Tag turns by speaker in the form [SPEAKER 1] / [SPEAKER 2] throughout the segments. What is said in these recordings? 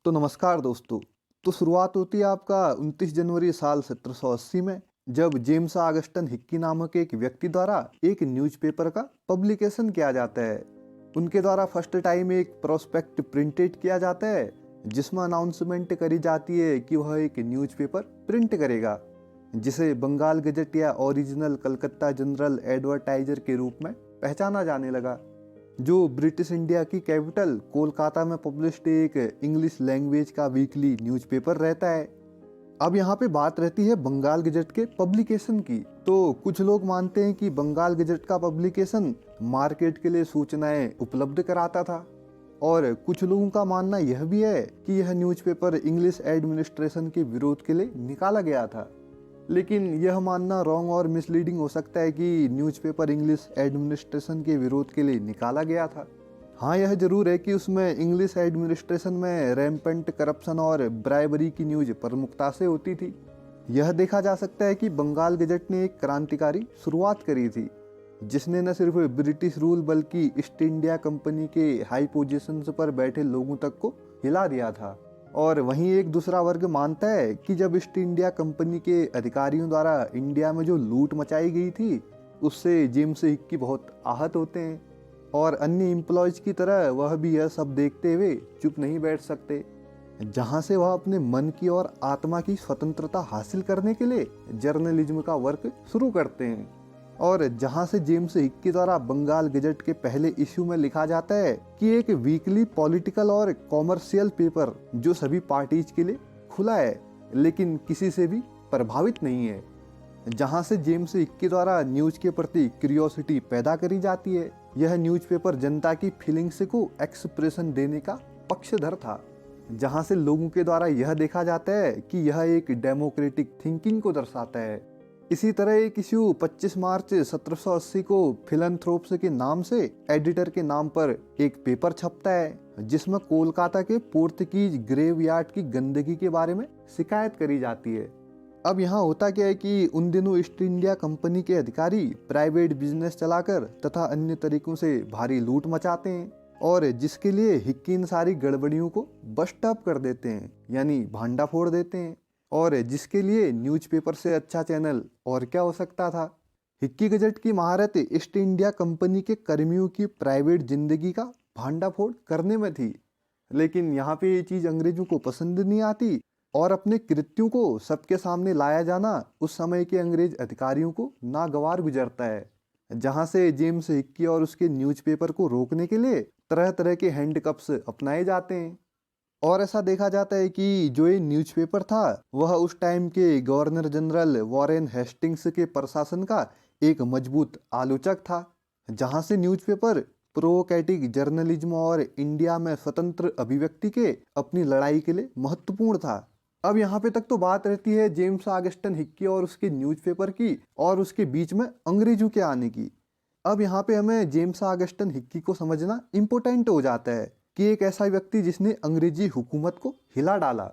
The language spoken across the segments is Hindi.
[SPEAKER 1] तो नमस्कार दोस्तों। तो शुरुआत होती है आपका 29 जनवरी साल 1780 में, जब जेम्स ऑगस्टन हिक्की नामक एक व्यक्ति द्वारा एक न्यूज़पेपर का पब्लिकेशन किया जाता है। उनके द्वारा फर्स्ट टाइम एक प्रोस्पेक्ट प्रिंटेड किया जाता है, जिसमें अनाउंसमेंट करी जाती है कि वह एक न्यूज़पेपर प्रिंट करेगा, जिसे बंगाल गजट या ओरिजिनल कलकत्ता जनरल एडवर्टाइजर के रूप में पहचाना जाने लगा, जो ब्रिटिश इंडिया की कैपिटल कोलकाता में पब्लिश्ड एक इंग्लिश लैंग्वेज का वीकली न्यूज़पेपर रहता है। अब यहाँ पे बात रहती है बंगाल गजट के पब्लिकेशन की। तो कुछ लोग मानते हैं कि बंगाल गजट का पब्लिकेशन मार्केट के लिए सूचनाएं उपलब्ध कराता था, और कुछ लोगों का मानना यह भी है कि यह न्यूज़पेपर इंग्लिश एडमिनिस्ट्रेशन के विरोध के लिए निकाला गया था। लेकिन यह मानना रॉन्ग और मिसलीडिंग हो सकता है कि न्यूज़पेपर इंग्लिश एडमिनिस्ट्रेशन के विरोध के लिए निकाला गया था। हाँ, यह जरूर है कि उसमें इंग्लिश एडमिनिस्ट्रेशन में रैम्पेंट करप्शन और ब्राइबरी की न्यूज प्रमुखता से होती थी। यह देखा जा सकता है कि बंगाल गजट ने एक क्रांतिकारी शुरुआत करी थी, जिसने न सिर्फ ब्रिटिश रूल बल्कि ईस्ट इंडिया कंपनी के हाई पोजीशंस पर बैठे लोगों तक को हिला दिया था। और वहीं एक दूसरा वर्ग मानता है कि जब ईस्ट इंडिया कंपनी के अधिकारियों द्वारा इंडिया में जो लूट मचाई गई थी, उससे जेम्स हिक्की बहुत आहत होते हैं, और अन्य एम्प्लॉयज की तरह वह भी यह सब देखते हुए चुप नहीं बैठ सकते, जहां से वह अपने मन की और आत्मा की स्वतंत्रता हासिल करने के लिए जर्नलिज्म का वर्क शुरू करते हैं। और जहां से जेम्स हिक्की द्वारा बंगाल गजट के पहले इश्यू में लिखा जाता है कि एक वीकली पॉलिटिकल और कॉमर्शियल पेपर जो सभी पार्टीज के लिए खुला है, लेकिन किसी से भी प्रभावित नहीं है। जहां से जेम्स हिक्की द्वारा न्यूज के प्रति क्यूरियोसिटी पैदा करी जाती है। यह न्यूज़पेपर जनता की फीलिंग्स को एक्सप्रेशन देने का पक्षधर था, जहां से लोगों के द्वारा यह देखा जाता है कि यह एक डेमोक्रेटिक थिंकिंग को दर्शाता है। इसी तरह एक इश्यू 25 मार्च 1780 को फिलैंथ्रोप्स के नाम से एडिटर के नाम पर एक पेपर छपता है, जिसमें कोलकाता के पोर्तुगीज ग्रेवयार्ड की गंदगी के बारे में शिकायत करी जाती है। अब यहाँ होता क्या है कि उन दिनों ईस्ट इंडिया कंपनी के अधिकारी प्राइवेट बिजनेस चलाकर तथा अन्य तरीकों से भारी लूट मचाते हैं, और जिसके लिए हिक्की इन सारी गड़बड़ियों को बस्ट अप कर देते हैं, यानी भांडा फोड़ देते हैं, और जिसके लिए न्यूज़पेपर से अच्छा चैनल और क्या हो सकता था। हिक्की गजट की महारत ईस्ट इंडिया कंपनी के कर्मियों की प्राइवेट जिंदगी का भांडाफोड़ करने में थी, लेकिन यहाँ पे ये चीज़ अंग्रेजों को पसंद नहीं आती, और अपने कृत्यों को सबके सामने लाया जाना उस समय के अंग्रेज अधिकारियों को नागवार गुजरता है। जहाँ से जेम्स हिक्की और उसके न्यूज़पेपर को रोकने के लिए तरह तरह के हैंडकप्स अपनाए जाते हैं। और ऐसा देखा जाता है कि जो ये न्यूज़पेपर था वह उस टाइम के गवर्नर जनरल वॉरेन हेस्टिंग्स के प्रशासन का एक मजबूत आलोचक था, जहां से न्यूज़पेपर प्रोवोकेटिव जर्नलिज्म और इंडिया में स्वतंत्र अभिव्यक्ति के अपनी लड़ाई के लिए महत्वपूर्ण था। अब यहाँ पे तक तो बात रहती है जेम्स ऑगस्टन हिक्की और उसके न्यूज़पेपर की और उसके बीच में अंग्रेजों के आने की। अब यहाँ पे हमें जेम्स ऑगस्टन हिक्की को समझना इम्पोर्टेंट हो जाता है कि एक ऐसा व्यक्ति जिसने अंग्रेजी हुकूमत को हिला डाला।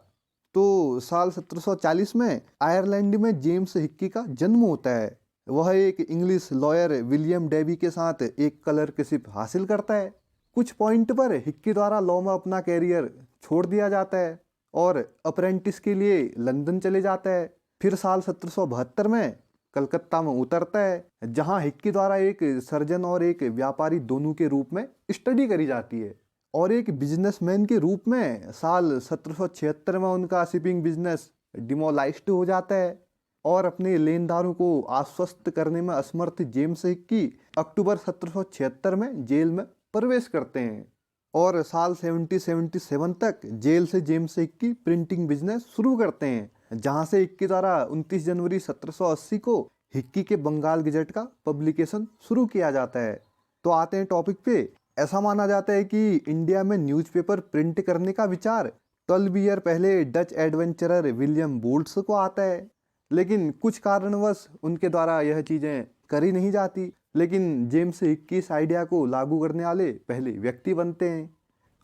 [SPEAKER 1] तो साल 1740 में आयरलैंड में जेम्स हिक्की का जन्म होता है। वह एक इंग्लिश लॉयर विलियम डेवी के साथ एक क्लर्कशिप हासिल करता है। कुछ पॉइंट पर हिक्की द्वारा लॉ में अपना कैरियर छोड़ दिया जाता है और अप्रेंटिस के लिए लंदन चले जाता है। फिर साल 1772 में कलकत्ता में उतरता है, जहां हिक्की द्वारा एक सर्जन और एक व्यापारी दोनों के रूप में स्टडी करी जाती है, और एक बिजनेसमैन के रूप में साल 1776 में उनका शिपिंग बिजनेस डिमोलाइज्ड हो जाता है, और अपने लेनदारों को आश्वस्त करने में असमर्थ जेम्स हिक्की अक्टूबर 1776 में जेल में प्रवेश करते हैं, और साल 1777 तक जेल से जेम्स हिक्की प्रिंटिंग बिजनेस शुरू करते हैं, जहां से हिक्की द्वारा 29 जनवरी 1780 को हिक्की के बंगाल गजट का पब्लिकेशन शुरू किया जाता है। तो आते हैं टॉपिक पे। ऐसा माना जाता है कि इंडिया में न्यूज़पेपर प्रिंट करने का विचार 12 ईयर पहले डच एडवेंचरर विलियम बोल्ट्स को आता है, लेकिन कुछ कारणवश उनके द्वारा यह चीज़ें करी नहीं जाती। लेकिन जेम्स हिक्की इस आइडिया को लागू करने वाले पहले व्यक्ति बनते हैं।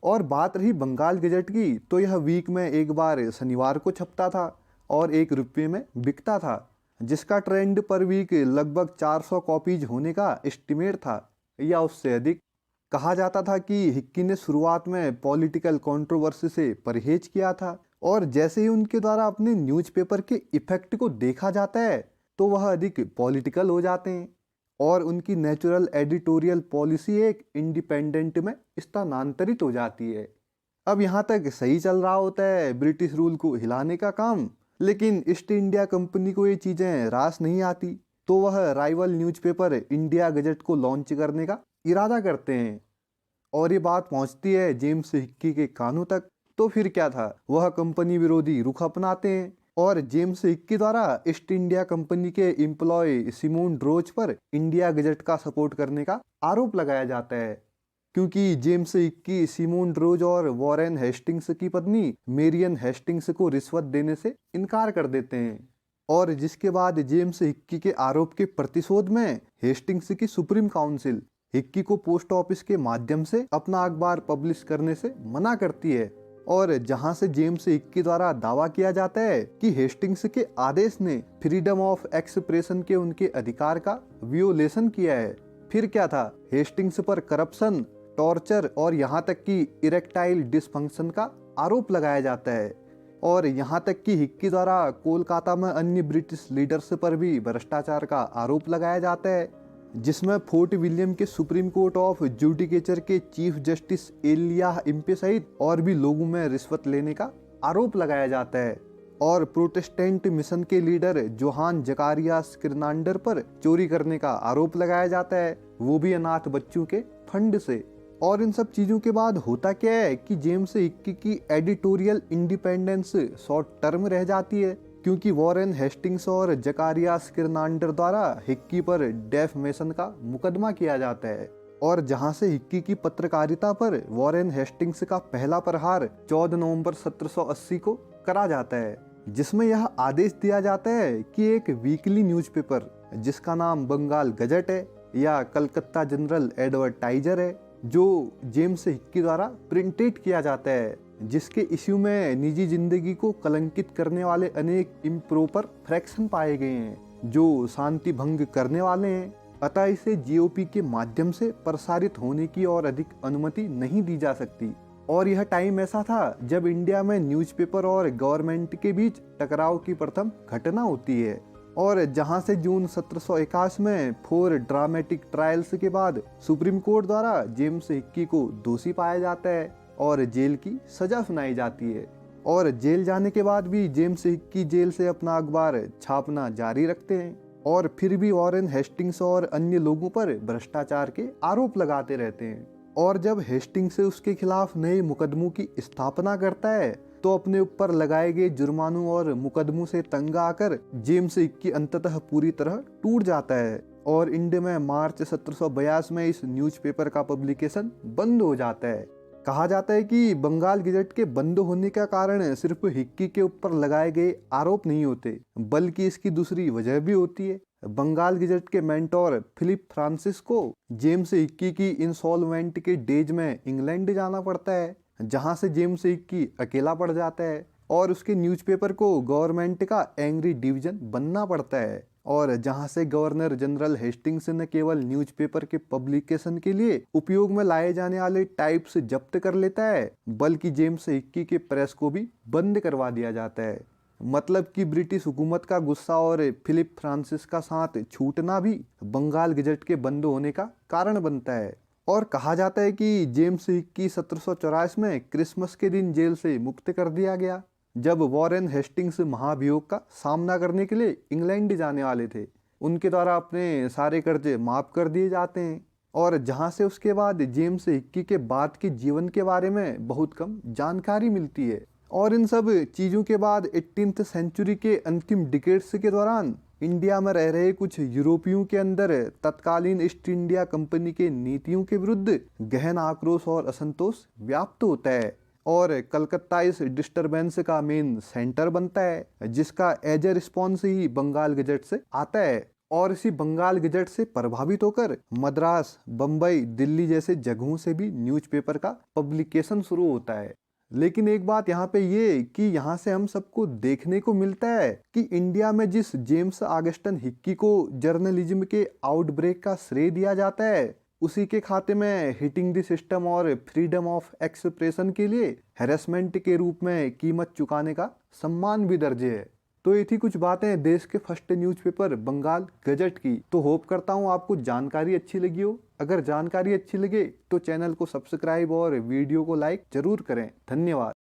[SPEAKER 1] और बात रही बंगाल गजट की, तो यह वीक में एक बार शनिवार को छपता था और 1 रुपये में बिकता था, जिसका ट्रेंड पर वीक लगभग 400 कॉपीज होने का एस्टिमेट था या उससे अधिक। कहा जाता था कि हिक्की ने शुरुआत में पॉलिटिकल कंट्रोवर्सी से परहेज किया था, और जैसे ही उनके द्वारा अपने न्यूज़पेपर के इफेक्ट को देखा जाता है तो वह अधिक पॉलिटिकल हो जाते हैं, और उनकी नेचुरल एडिटोरियल पॉलिसी एक इंडिपेंडेंट में स्थानांतरित हो जाती है। अब यहाँ तक सही चल रहा होता है ब्रिटिश रूल को हिलाने का काम, लेकिन ईस्ट इंडिया कंपनी को ये चीज़ें रास नहीं आती, तो वह राइवल न्यूज़पेपर इंडिया गजट को लॉन्च करने का इरादा करते हैं। और ये बात पहुंचती है जेम्स हिक्की के कानों तक, तो फिर क्या था, वह कंपनी विरोधी रुख अपनाते हैं, और जेम्स हिक्की द्वारा ईस्ट इंडिया कंपनी के एम्प्लॉय सिमोन ड्रोज पर इंडिया गजट का सपोर्ट करने का आरोप लगाया जाता है, क्योंकि जेम्स हिक्की सिमोन ड्रोज और वॉरेन हेस्टिंग्स की पत्नी मेरियन हेस्टिंग्स को रिश्वत देने से इनकार कर देते हैं। और जिसके बाद जेम्स हिक्की के आरोप के प्रतिशोध में हेस्टिंग्स की सुप्रीम काउंसिल हिक्की को पोस्ट ऑफिस के माध्यम से अपना अखबार पब्लिश करने से मना करती है, और जहां से जेम्स हिक्की द्वारा दावा किया जाता है कि हेस्टिंग्स के आदेश ने फ्रीडम ऑफ एक्सप्रेशन के उनके अधिकार का वियोलेशन किया है। फिर क्या था, हेस्टिंग्स पर करप्शन, टॉर्चर और यहाँ तक कि इरेक्टाइल डिसफंक्शन का आरोप लगाया जाता है, और यहाँ तक कि हिक्की द्वारा कोलकाता में अन्य ब्रिटिश लीडर्स पर भी भ्रष्टाचार का आरोप लगाया जाता है, जिसमें फोर्ट विलियम के सुप्रीम कोर्ट ऑफ जुडिकेचर के चीफ जस्टिस एलियाह इम्पे सहित और भी लोगों में रिश्वत लेने का आरोप लगाया जाता है, और प्रोटेस्टेंट मिशन के लीडर जोहान जकारियास किरनांडर पर चोरी करने का आरोप लगाया जाता है, वो भी अनाथ बच्चों के फंड से। और इन सब चीज़ों के बाद होता क्या है कि जेम्स हिक्की की एडिटोरियल इंडिपेंडेंस शॉर्ट टर्म रह जाती है, क्योंकि वॉरेन हेस्टिंग्स और जकारियास किरनांडर द्वारा हिक्की पर डेफमेशन का मुकदमा किया जाता है, और जहां से हिक्की की पत्रकारिता पर वॉरेन हेस्टिंग्स का पहला प्रहार 14 नवंबर 1780 को करा जाता है, जिसमें यह आदेश दिया जाता है कि एक वीकली न्यूज़पेपर जिसका नाम बंगाल गजट है या कलकत्ता जनरल एडवर्टाइजर है, जो जेम्स हिक्की द्वारा प्रिंटेड किया जाता है, जिसके इश्यू में निजी जिंदगी को कलंकित करने वाले अनेक इम्प्रॉपर फ्रैक्शन पाए गए हैं जो शांति भंग करने वाले हैं, अतः इसे जीओपी के माध्यम से प्रसारित होने की और अधिक अनुमति नहीं दी जा सकती। और यह टाइम ऐसा था जब इंडिया में न्यूज़पेपर और गवर्नमेंट के बीच टकराव की प्रथम घटना होती है, और जहां से जून 1781 में 4 ड्रामेटिक ट्रायल्स के बाद सुप्रीम कोर्ट द्वारा जेम्स हिक्की को दोषी पाया जाता है और जेल की सजा सुनाई जाती है। और जेल जाने के बाद भी जेम्स हिक्की जेल से अपना अखबार छापना जारी रखते हैं, और फिर भी वॉरेन हेस्टिंग्स और अन्य लोगों पर भ्रष्टाचार के आरोप लगाते रहते हैं। और जब हेस्टिंग्स उसके खिलाफ नए मुकदमों की स्थापना करता है तो अपने ऊपर लगाए गए जुर्मानों और मुकदमों से तंग आकर जेम्स हिक्की अंततः पूरी तरह टूट जाता है, और इंडिया में मार्च 1782 में इस न्यूज़पेपर का पब्लिकेशन बंद हो जाता है। कहा जाता है कि बंगाल गजट के बंद होने का कारण सिर्फ हिक्की के ऊपर लगाए गए आरोप नहीं होते, बल्कि इसकी दूसरी वजह भी होती है। बंगाल गजट के मेंटोर फिलिप फ्रांसिस को जेम्स हिक्की की इंसॉल्वेंट के डेज में इंग्लैंड जाना पड़ता है, जहां से जेम्स हिक्की अकेला पड़ जाता है, और उसके न्यूज़पेपर को गवर्नमेंट का एंग्री डिवीजन बनना पड़ता है, और जहां से गवर्नर जनरल हेस्टिंग्स ने केवल न्यूज़पेपर के पब्लिकेशन के लिए उपयोग में लाए जाने वाले टाइप्स जब्त कर लेता है, बल्कि जेम्स हिक्की के प्रेस को भी बंद करवा दिया जाता है। मतलब कि ब्रिटिश हुकूमत का गुस्सा और फिलिप फ्रांसिस का साथ छूटना भी बंगाल गजट के बंद होने का कारण बनता है। और कहा जाता है कि जेम्स हिक्की 1784 में क्रिसमस के दिन जेल से मुक्त कर दिया गया, जब वॉरेन हेस्टिंग्स महाभियोग का सामना करने के लिए इंग्लैंड जाने वाले थे। उनके द्वारा अपने सारे कर्जे माफ कर दिए जाते हैं, और जहां से उसके बाद जेम्स हिक्की के बाद के जीवन के बारे में बहुत कम जानकारी मिलती है। और इन सब चीज़ों के बाद 18th सेंचुरी के अंतिम डिकेड्स के दौरान इंडिया में रह रहे कुछ यूरोपियों के अंदर तत्कालीन ईस्ट इंडिया कंपनी के नीतियों के विरुद्ध गहन आक्रोश और असंतोष व्याप्त होता है, और कलकत्ता इस डिस्टरबेंस का मेन सेंटर बनता है, जिसका एज ए रिस्पॉन्स ही बंगाल गजट से आता है। और इसी बंगाल गजट से प्रभावित होकर मद्रास, बम्बई, दिल्ली जैसे जगहों से भी न्यूज़पेपर का पब्लिकेशन शुरू होता है। लेकिन एक बात यहाँ पे ये कि यहाँ से हम सबको देखने को मिलता है कि इंडिया में जिस जेम्स ऑगस्टन हिक्की को जर्नलिज्म के आउटब्रेक का श्रेय दिया जाता है, उसी के खाते में हिटिंग द सिस्टम और फ्रीडम ऑफ एक्सप्रेशन के लिए हैरेसमेंट के रूप में कीमत चुकाने का सम्मान भी दर्ज है। तो ये थी कुछ बातें देश के फर्स्ट न्यूज़पेपर बंगाल गजट की। तो होप करता हूँ आपको जानकारी अच्छी लगी हो। अगर जानकारी अच्छी लगे तो चैनल को सब्सक्राइब और वीडियो को लाइक जरूर करें। धन्यवाद।